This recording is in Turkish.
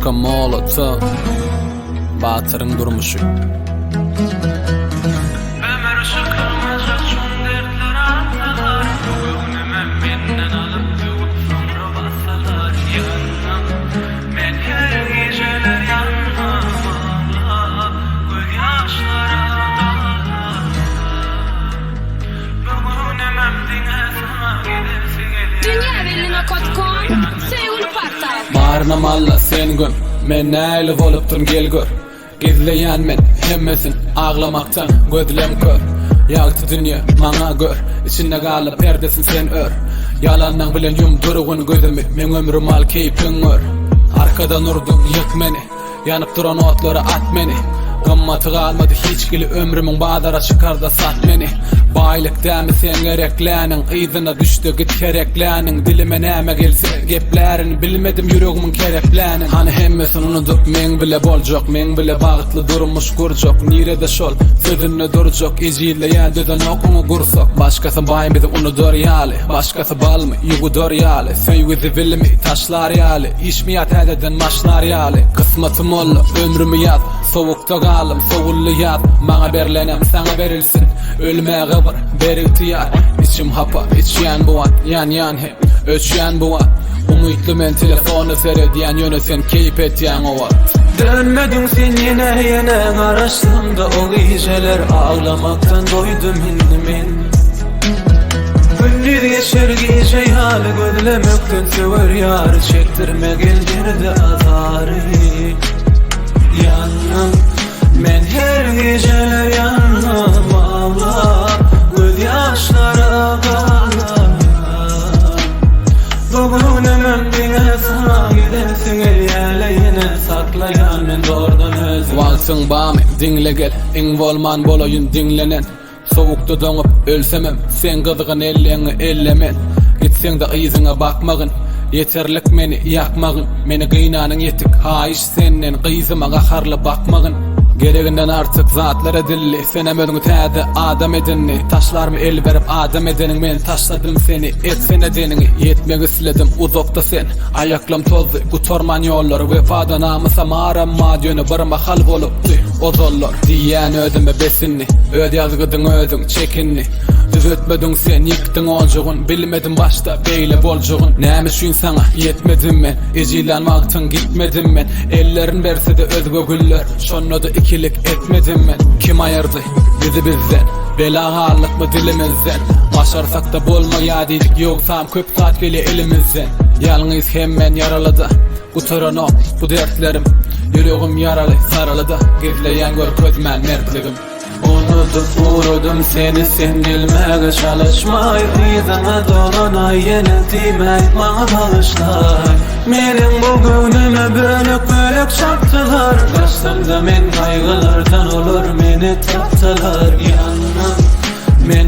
Vodka Molotov Batırın durmuşu Ömer sıkılmazsa tüm dertler artalar. Bugünümü benden alıp yuvup sonra bassalar yanına. Ben her geceler yanmam Allah, göz yaşlara dağlar. Bugünümü dinle giderse gelir. Dünýäwelina.com Seul portal. Barna malla sen göm Men näli bolupdym gel gör Gizleýän men hemmesin aglamaktan gözlem kör Ýagty dünýä maňa gör içinde galyp perdesin sen ör Yalandan bilen yumdurgun gözümi men ömrüm al keypin ör Arkadan urdum yık meni Yanıp duran otlara at meni Gymmaty galmady hiç gili ömrümün badara çıkarda sat meni Baylyk dämi sen gerekläniň yzyna düşdi git kerekläniň dilime näme gelse geplärini bilmedim yüregimin kerekläniň Hani hemmesini unutup men bile boljak men bile bagtly durmuş gurjak nirede şol sözünde durjak ejilleýän döden okuny gursak başkasy baýym bizi unudur ýaly başkasy balmy ýugudur ýaly söýgüzi bilmi taşlar ýaly işmiyat ededen maşlar ýaly kısmatym ol ömrümi ýat sowukda galym sowully ýat maňa berlenem sana berilsin ölmäge bir berigtiyar içim hapa içýän bu an yan hem öçýän bu an umytly men telefony seredýän ýöne sen keyip etýän o wagt Dönmedin sen yine garaşdymda o geceler ağlamaktan doydum indi men. Gündüz geçer gece ýaly gözlemekden söwer ýar çektirme geldirdi azary. Yanım men her geceler yanım Allah göz yaşlara galar. Bugünümün dine sana gidersin ýaly yine saklayan men dordan özüm. Walsyň bamy dinle gel iň bolman bolaýyn dinlenen Sowukda doňup ölsemem sen gyzygan elleňi ellemen Gitseň-de yzyňa bakmagyn yeterlik meni ýakmagyn meni gynanyň ýetik haýyş senden gyzyma gaharly bakmagyn Gereginden artık zatlara dilli Senem özüňi täze adam edinni Taşlarmy el berip adam edeniň men taşladym seni etsene deniňi Yetmek isledim uzakda sen Ayaklam tozdy gutorman ýollar Wepada namysa maram madýöne bir mahal bolupdy O zollar diýän ödüme besinni Öd ýazgydyň özüň çekinni Düz ötmedin sen yıktın oljugun Bilmedim başta beýle boljugun Näme şün sana yetmedim men Ejilanmaktan gitmedim men Ellerin berse-de özgö güller Şonnoda ikilik etmedim men Kim ayırdy bizi bizden Bela harlyk mı dilimizden Başarsak da bolmaýadyk ýoksam köp saat geli elimizden Ýalňyz hemmen yaralyda Gutoranok bu dertlerim Yüregim yaraly saralyda Gizleýän gör közmän mertligim Unutup vurudum seni sen bilmege çalışmay Ýzyňa dolana ýene diýmek maňa bagyşlay Meniň bugünüme bölük bölük çaptylar Başlamda men gaýgylardan olur meni tapdylar Yanım men